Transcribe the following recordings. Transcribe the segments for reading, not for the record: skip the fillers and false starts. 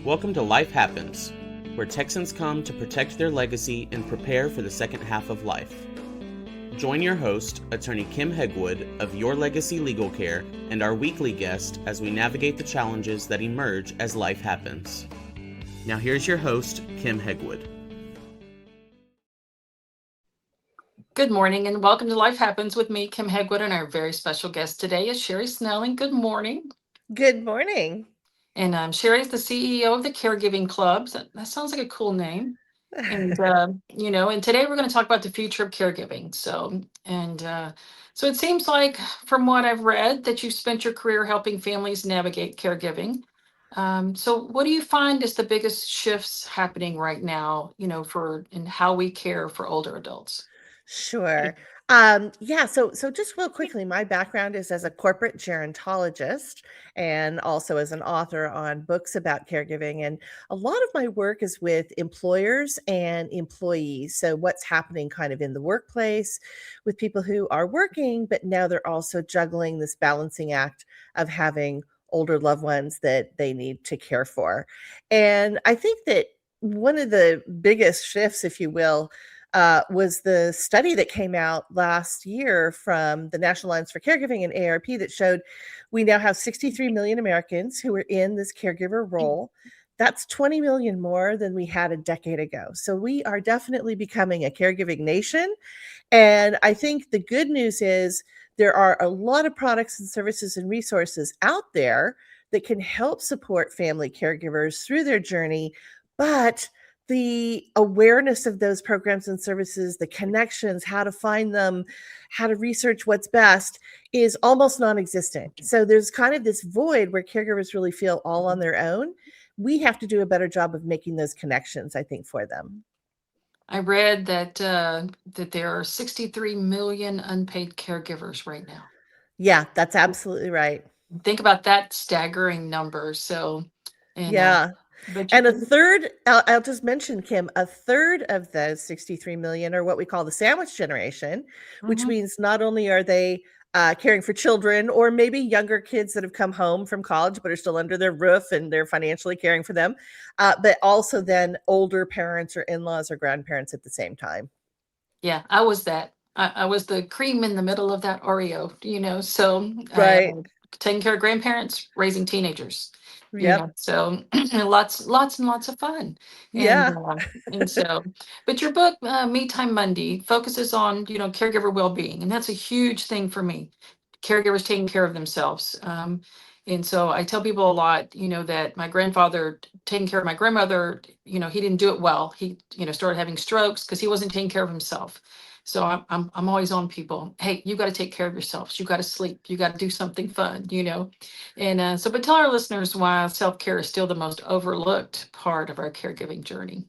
Welcome to Life Happens, where Texans come to protect their legacy and prepare for the second half of life. Join your host, attorney Kim Hegwood of Your Legacy Legal Care, and our weekly guest as we navigate the challenges that emerge as life happens. Now here's your host, Kim Hegwood. Good morning and welcome to Life Happens with me, Kim Hegwood, and our very special guest today is Sherri Snelling. Good morning. Good morning. And Sherri's the CEO of the Caregiving Clubs. That sounds like a cool name. And, and today we're going to talk about the future of caregiving. So it seems like from what I've read that you've spent your career helping families navigate caregiving. So what do you find is the biggest shifts happening right now, in how we care for older adults? Sure. So just real quickly, my background is as a corporate gerontologist and also as an author on books about caregiving. And a lot of my work is with employers and employees. So what's happening kind of in the workplace with people who are working, but now they're also juggling this balancing act of having older loved ones that they need to care for. And I think that one of the biggest shifts, if you will, was the study that came out last year from the National Alliance for Caregiving and AARP that showed we now have 63 million Americans who are in this caregiver role. That's 20 million more than we had a decade ago. So we are definitely becoming a caregiving nation. And I think the good news is there are a lot of products and services and resources out there that can help support family caregivers through their journey, but the awareness of those programs and services, the connections, how to find them, how to research what's best is almost non-existent. So there's kind of this void where caregivers really feel all on their own. We have to do a better job of making those connections, I think, for them. I read that there are 63 million unpaid caregivers right now. Yeah, that's absolutely right. Think about that staggering number. So, yeah. And a third, I'll just mention, Kim, a third of those 63 million are what we call the sandwich generation, which means not only are they caring for children or maybe younger kids that have come home from college but are still under their roof and they're financially caring for them, but also then older parents or in-laws or grandparents at the same time. Yeah, I was that. I was the cream in the middle of that Oreo, so right. Taking care of grandparents, raising teenagers. Yep. So lots and lots of fun. Yeah. And so, but your book, MeTime Monday, focuses on, caregiver well-being. And that's a huge thing for me. Caregivers taking care of themselves. And so I tell people a lot, that my grandfather taking care of my grandmother, he didn't do it well. He, started having strokes because he wasn't taking care of himself. So I'm always on people. Hey, you got to take care of yourselves. You got to sleep. You got to do something fun, And but tell our listeners why self-care is still the most overlooked part of our caregiving journey.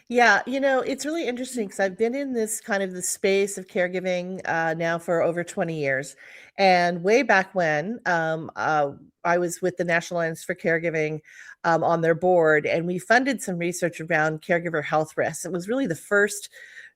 Yeah, it's really interesting because I've been in this kind of the space of caregiving now for over 20 years. And way back when, I was with the National Alliance for Caregiving on their board, and we funded some research around caregiver health risks. It was really the first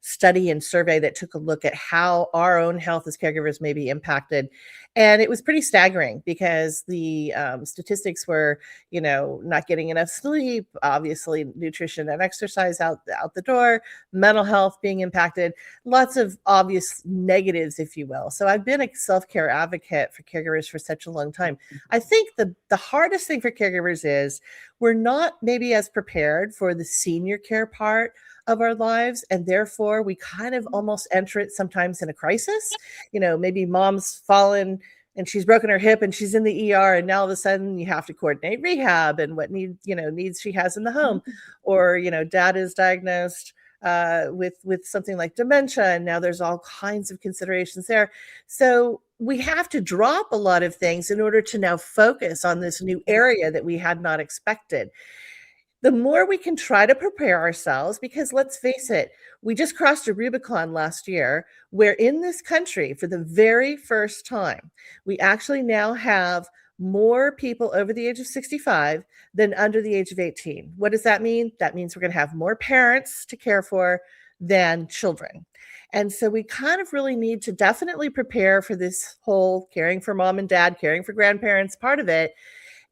study and survey that took a look at how our own health as caregivers may be impacted. And it was pretty staggering because the statistics were, not getting enough sleep, obviously nutrition and exercise out the door, mental health being impacted, lots of obvious negatives, if you will. So I've been a self-care advocate for caregivers for such a long time. I think the hardest thing for caregivers is we're not maybe as prepared for the senior care part of our lives, and therefore we kind of almost enter it sometimes in a crisis. Maybe mom's fallen and she's broken her hip and she's in the ER, and now all of a sudden you have to coordinate rehab and what needs she has in the home, or dad is diagnosed with something like dementia, and now there's all kinds of considerations there. So we have to drop a lot of things in order to now focus on this new area that we had not expected. The more we can try to prepare ourselves, because let's face it, we just crossed a Rubicon last year where in this country, for the very first time, we actually now have more people over the age of 65 than under the age of 18. What does that mean? That means we're going to have more parents to care for than children. And so we kind of really need to definitely prepare for this whole caring for mom and dad, caring for grandparents part of it.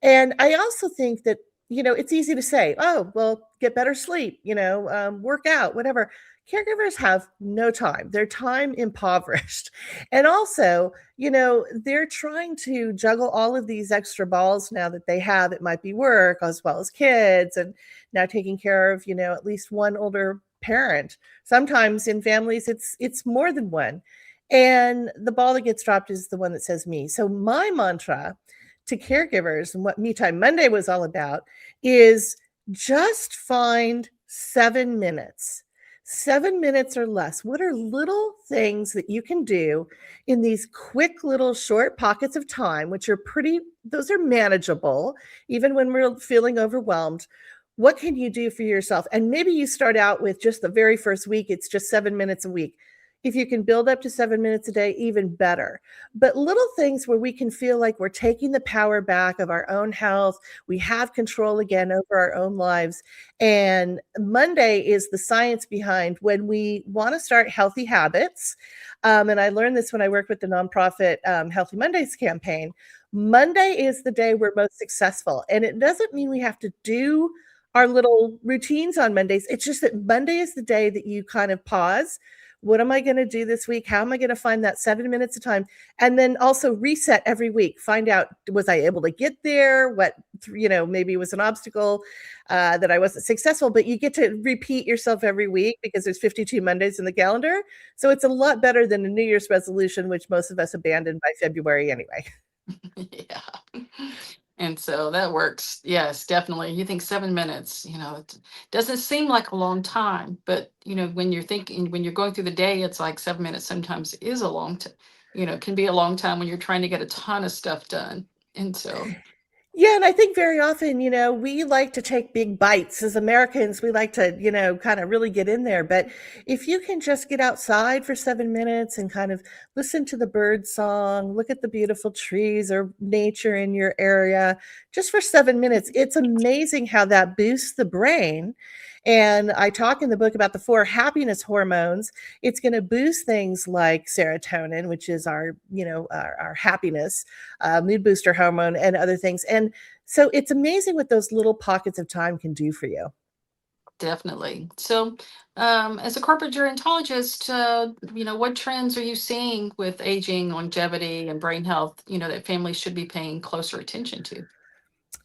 And I also think that it's easy to say, oh, well, get better sleep, work out, whatever. Caregivers have no time. Their time impoverished. And also, they're trying to juggle all of these extra balls now that they have. It might be work as well as kids, and now taking care of, at least one older parent. Sometimes in families, it's more than one. And the ball that gets dropped is the one that says me. So my mantra to caregivers and what MeTime Monday was all about is just find 7 minutes. 7 minutes or less. What are little things that you can do in these quick little short pockets of time, which are those are manageable, even when we're feeling overwhelmed. What can you do for yourself? And maybe you start out with just the very first week, it's just 7 minutes a week. If you can build up to 7 minutes a day, even better. But little things where we can feel like we're taking the power back of our own health. We have control again over our own lives. And Monday is the science behind when we want to start healthy habits. And I learned this when I worked with the nonprofit Healthy Mondays campaign. Monday is the day we're most successful. And it doesn't mean we have to do our little routines on Mondays. It's just that Monday is the day that you kind of pause. What am I going to do this week? How am I going to find that 7 minutes of time? And then also reset every week. Find out, was I able to get there? What, maybe it was an obstacle that I wasn't successful, but you get to repeat yourself every week because there's 52 Mondays in the calendar. So it's a lot better than a New Year's resolution, which most of us abandoned by February anyway. Yeah. And so that works. Yes, definitely. You think 7 minutes, it doesn't seem like a long time, but when you're going through the day, it's like 7 minutes sometimes is a long time, can be a long time when you're trying to get a ton of stuff done. And so, Yeah, and I think very often, we like to take big bites as Americans. We like to, kind of really get in there. But if you can just get outside for 7 minutes and kind of listen to the bird song, look at the beautiful trees or nature in your area, just for 7 minutes, it's amazing how that boosts the brain. And I talk in the book about the 4 happiness hormones. It's going to boost things like serotonin, which is our happiness, mood booster hormone, and other things. And so it's amazing what those little pockets of time can do for you. definitely. So, as a corporate gerontologist, what trends are you seeing with aging, longevity, and brain health, that families should be paying closer attention to?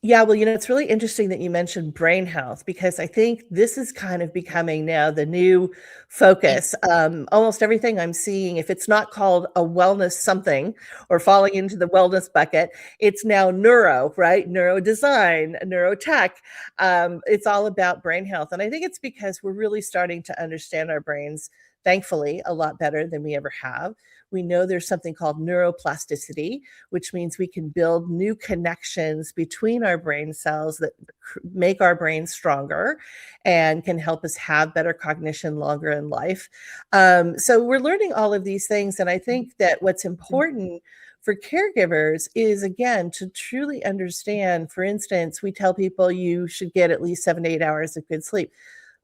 Yeah, well, it's really interesting that you mentioned brain health because I think this is kind of becoming now the new focus. Almost everything I'm seeing, if it's not called a wellness something or falling into the wellness bucket, it's now neuro, right? Neurodesign, neurotech. It's all about brain health. And I think it's because we're really starting to understand our brains, thankfully, a lot better than we ever have. We know there's something called neuroplasticity, which means we can build new connections between our brain cells that make our brains stronger and can help us have better cognition longer in life. So we're learning all of these things. And I think that what's important for caregivers is, again, to truly understand. For instance, we tell people you should get at least 7 to 8 hours of good sleep.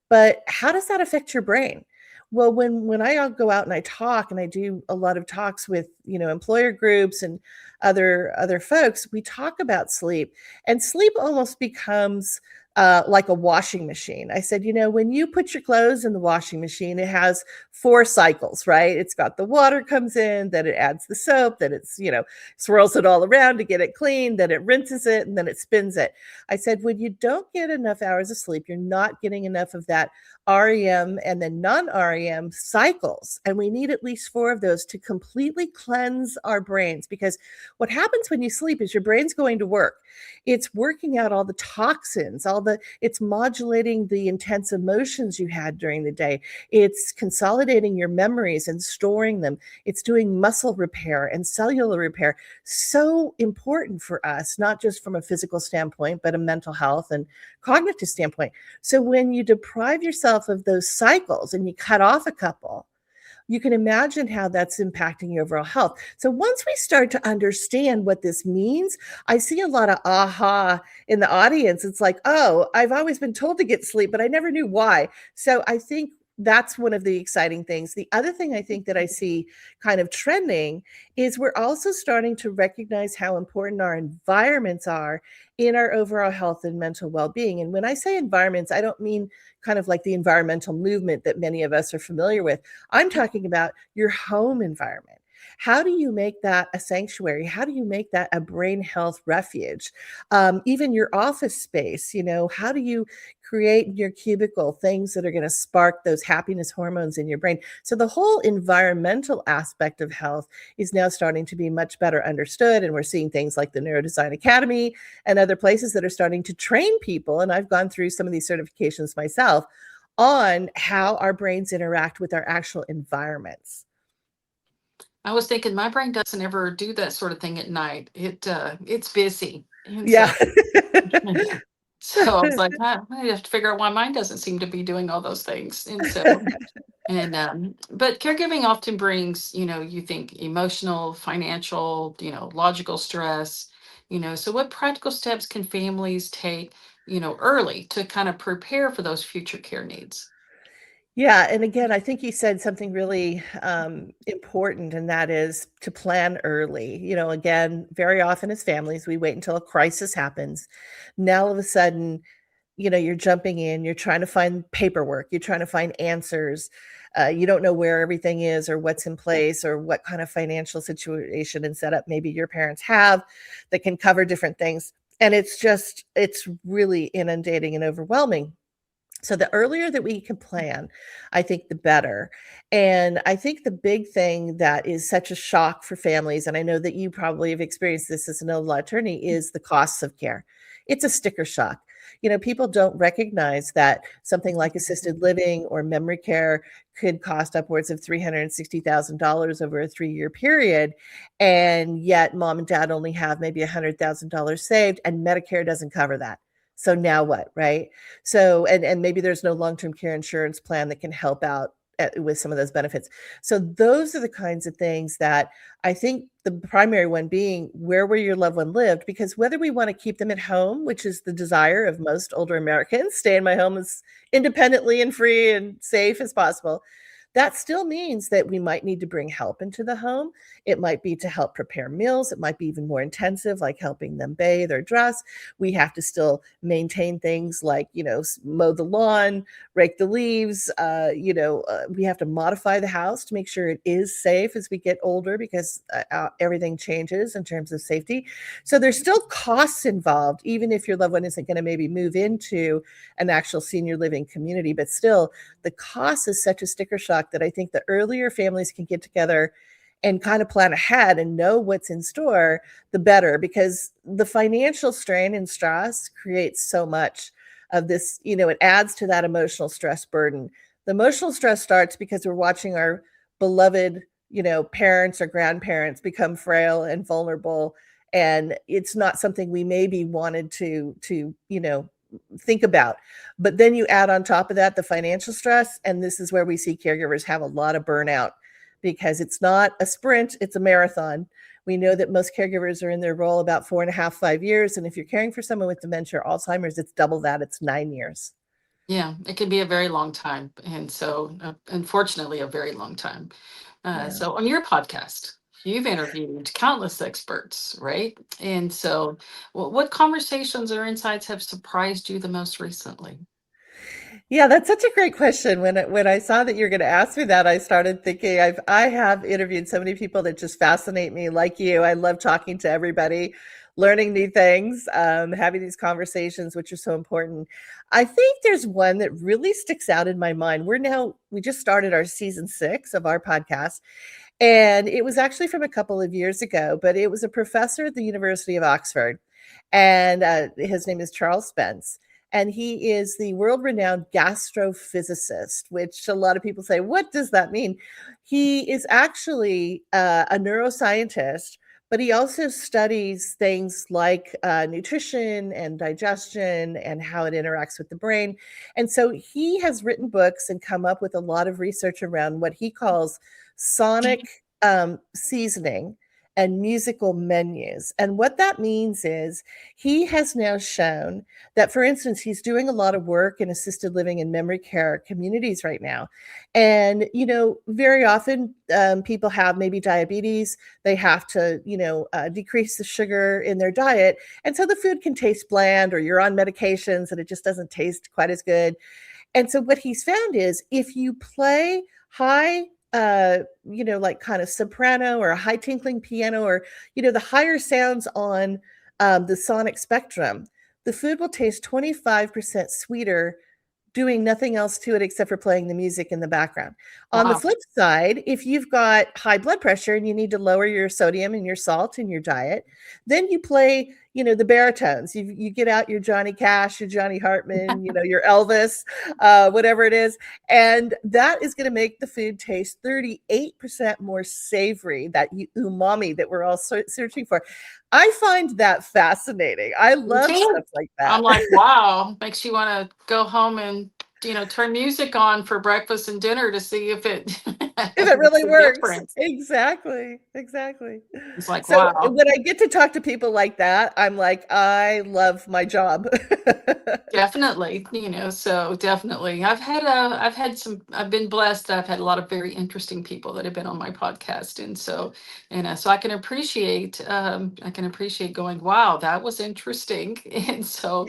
But how does that affect your brain? Well, when I go out and I talk, and I do a lot of talks with, employer groups and other folks, we talk about sleep, and sleep almost becomes like a washing machine. I said, when you put your clothes in the washing machine, it has 4 cycles, right? It's got the water comes in, then it adds the soap, then it's, swirls it all around to get it clean, then it rinses it, and then it spins it. I said, when you don't get enough hours of sleep, you're not getting enough of that REM and then non-REM cycles. And we need at least 4 of those to completely cleanse our brains, because what happens when you sleep is your brain's going to work. It's working out all the toxins, it's modulating the intense emotions you had during the day. It's consolidating your memories and storing them. It's doing muscle repair and cellular repair. So important for us, not just from a physical standpoint, but a mental health and cognitive standpoint. So when you deprive yourself of those cycles and you cut off a couple, you can imagine how that's impacting your overall health. So once we start to understand what this means, I see a lot of aha in the audience. It's like, oh, I've always been told to get sleep, but I never knew why. So I think that's one of the exciting things. The other thing I think that I see kind of trending is we're also starting to recognize how important our environments are in our overall health and mental well-being. And when I say environments, I don't mean kind of like the environmental movement that many of us are familiar with. I'm talking about your home environment. How do you make that a sanctuary? How do you make that a brain health refuge? Even your office space, how do you create in your cubicle things that are going to spark those happiness hormones in your brain? So the whole environmental aspect of health is now starting to be much better understood. And we're seeing things like the Neurodesign Academy and other places that are starting to train people. And I've gone through some of these certifications myself on how our brains interact with our actual environments. I was thinking my brain doesn't ever do that sort of thing at night. It's busy. And Yeah. so I was like, I have to figure out why mine doesn't seem to be doing all those things. But caregiving often brings, you think emotional, financial, logical stress, so what practical steps can families take, early to kind of prepare for those future care needs? Yeah, and again, I think you said something really important, and that is to plan early. Again, very often as families, we wait until a crisis happens. Now, all of a sudden, you're jumping in, you're trying to find paperwork, you're trying to find answers. You don't know where everything is or what's in place or what kind of financial situation and setup maybe your parents have that can cover different things. And it's really inundating and overwhelming. So the earlier that we can plan, I think the better. And I think the big thing that is such a shock for families, and I know that you probably have experienced this as an old law attorney, is the costs of care. It's a sticker shock. People don't recognize that something like assisted living or memory care could cost upwards of $360,000 over a 3-year period. And yet mom and dad only have maybe $100,000 saved, and Medicare doesn't cover that. So now what, right? So, and maybe there's no long-term care insurance plan that can help out with some of those benefits. So those are the kinds of things that I think the primary one being where your loved one lived, because whether we want to keep them at home, which is the desire of most older Americans, stay in my home as independently and free and safe as possible, that still means that we might need to bring help into the home. It might be to help prepare meals. It might be even more intensive, like helping them bathe or dress. We have to still maintain things like, mow the lawn, rake the leaves. We have to modify the house to make sure it is safe as we get older, because everything changes in terms of safety. So there's still costs involved, even if your loved one isn't going to maybe move into an actual senior living community. But still, the cost is such a sticker shock that I think the earlier families can get together and kind of plan ahead and know what's in store, the better, because the financial strain and stress creates so much of this. It adds to that emotional stress burden. The emotional stress starts because we're watching our beloved, parents or grandparents become frail and vulnerable. And it's not something we maybe wanted to think about. But then you add on top of that the financial stress, and this is where we see caregivers have a lot of burnout, because it's not a sprint, it's a marathon. We know that most caregivers are in their role about 4.5, 5 years. And if you're caring for someone with dementia or Alzheimer's, it's double that, it's 9 years. Yeah, it can be a very long time. And so, unfortunately, a very long time. Yeah. So, on your podcast, you've interviewed countless experts, right? And so, what conversations or insights have surprised you the most recently? Yeah, that's such a great question. When I saw that you're going to ask me that, I started thinking I have interviewed so many people that just fascinate me, like you. I love talking to everybody, learning new things, having these conversations, which are so important. I think there's one that really sticks out in my mind. We just started our season 6 of our podcast, and it was actually from a couple of years ago, but it was a professor at the University of Oxford, and his name is Charles Spence. And he is the world-renowned gastrophysicist, which a lot of people say, what does that mean? He is actually a neuroscientist, but he also studies things like nutrition and digestion and how it interacts with the brain. And so he has written books and come up with a lot of research around what he calls sonic seasoning and musical menus. And what that means is he has now shown that, for instance, he's doing a lot of work in assisted living and memory care communities right now. And, very often people have maybe diabetes. They have to, decrease the sugar in their diet. And so the food can taste bland, or you're on medications and it just doesn't taste quite as good. And so what he's found is if you play high, like kind of soprano or a high tinkling piano, or, the higher sounds on the sonic spectrum, the food will taste 25% sweeter doing nothing else to it except for playing the music in the background. On the Wow. flip side, if you've got high blood pressure and you need to lower your sodium and your salt in your diet, then you play, the baritones. You get out your Johnny Cash, your Johnny Hartman, your Elvis, whatever it is. And that is going to make the food taste 38% more savory, that umami that we're all searching for. I find that fascinating. I love stuff like that. I'm like, wow, makes you want to go home and turn music on for breakfast and dinner to see if it really works. Difference. Exactly. It's like, So wow. when I get to talk to people like that, I'm like, I love my job. Definitely, so definitely. I've been blessed. I've had a lot of very interesting people that have been on my podcast. And so I can appreciate, going, wow, that was interesting. And so,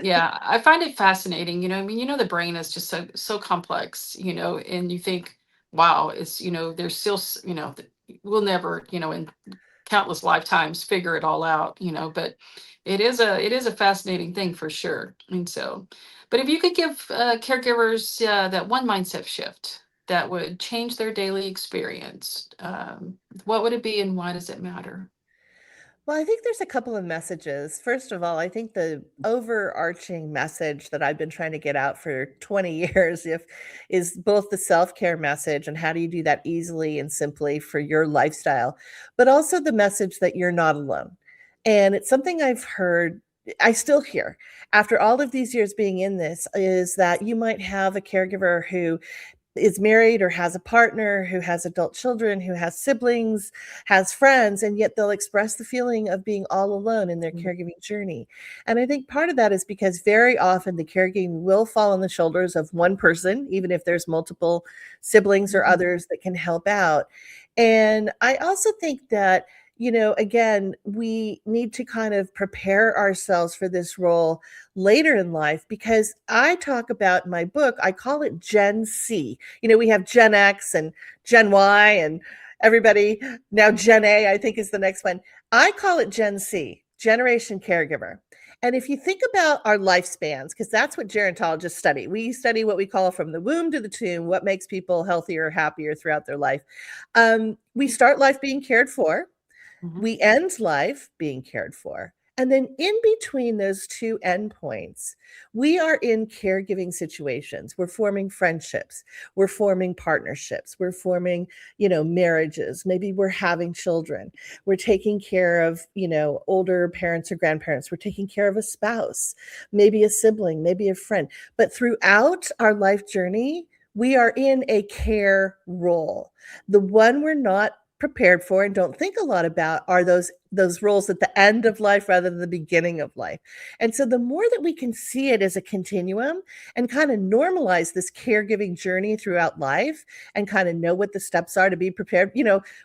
Yeah, I find it fascinating. The brain is just so complex, and you think, wow, it's, there's still, we'll never, in countless lifetimes figure it all out, but it is a fascinating thing for sure. And so, but if you could give caregivers that one mindset shift that would change their daily experience, what would it be and why does it matter? Well, I think there's a couple of messages. First of all, I think the overarching message that I've been trying to get out for 20 years is both the self-care message and how do you do that easily and simply for your lifestyle, but also the message that you're not alone. And it's something I've heard, I still hear after all of these years being in this, is that you might have a caregiver who is married or has a partner, who has adult children, who has siblings, has friends, and yet they'll express the feeling of being all alone in their caregiving journey. And I think part of that is because very often the caregiving will fall on the shoulders of one person, even if there's multiple siblings or others that can help out. And I also think that, again, we need to kind of prepare ourselves for this role later in life, because I talk about in my book, I call it Gen C. We have Gen X and Gen Y and everybody now Gen A, I think is the next one. I call it Gen C, Generation Caregiver. And if you think about our lifespans, because that's what gerontologists study, we study what we call from the womb to the tomb, what makes people healthier, happier throughout their life. We start life being cared for. We end life being cared for. And then in between those two endpoints, we are in caregiving situations. We're forming friendships. We're forming partnerships. We're forming, marriages. Maybe we're having children. We're taking care of, older parents or grandparents. We're taking care of a spouse, maybe a sibling, maybe a friend. But throughout our life journey, we are in a care role. The one we're not prepared for and don't think a lot about are those roles at the end of life rather than the beginning of life. And so the more that we can see it as a continuum and kind of normalize this caregiving journey throughout life and kind of know what the steps are to be prepared,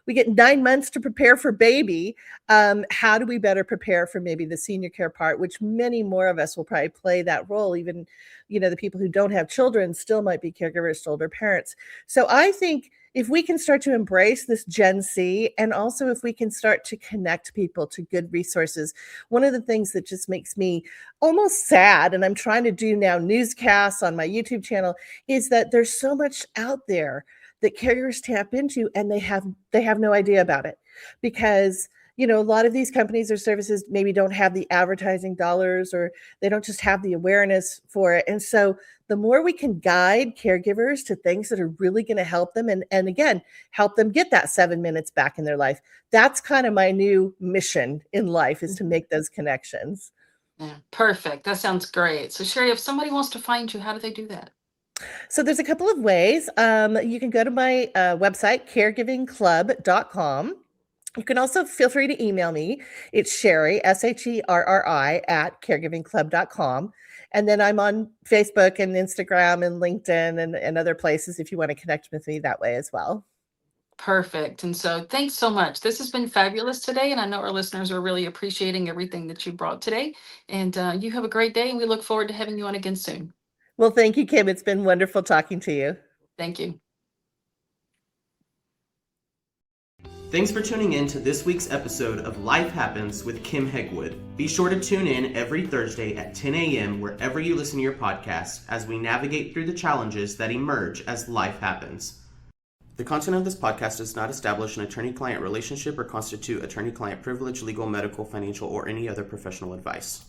we get 9 months to prepare for baby. How do we better prepare for maybe the senior care part, which many more of us will probably play that role. Even, the people who don't have children still might be caregivers to older parents. So I think if we can start to embrace this Gen C, and also if we can start to connect people to good resources, one of the things that just makes me almost sad, and I'm trying to do now newscasts on my YouTube channel, is that there's so much out there that caregivers tap into and they have no idea about it, because a lot of these companies or services maybe don't have the advertising dollars, or they don't just have the awareness for it. And so the more we can guide caregivers to things that are really going to help them, and again, help them get that 7 minutes back in their life. That's kind of my new mission in life, is to make those connections. Yeah, perfect. That sounds great. So Sherri, if somebody wants to find you, how do they do that? So there's a couple of ways. You can go to my website, caregivingclub.com. You can also feel free to email me. It's Sherri, Sherri, at caregivingclub.com. And then I'm on Facebook and Instagram and LinkedIn and other places if you want to connect with me that way as well. Perfect. And so thanks so much. This has been fabulous today. And I know our listeners are really appreciating everything that you brought today. And you have a great day. And we look forward to having you on again soon. Well, thank you, Kim. It's been wonderful talking to you. Thank you. Thanks for tuning in to this week's episode of Life Happens with Kim Hegwood. Be sure to tune in every Thursday at 10 a.m. wherever you listen to your podcast as we navigate through the challenges that emerge as life happens. The content of this podcast does not establish an attorney-client relationship or constitute attorney-client privilege, legal, medical, financial, or any other professional advice.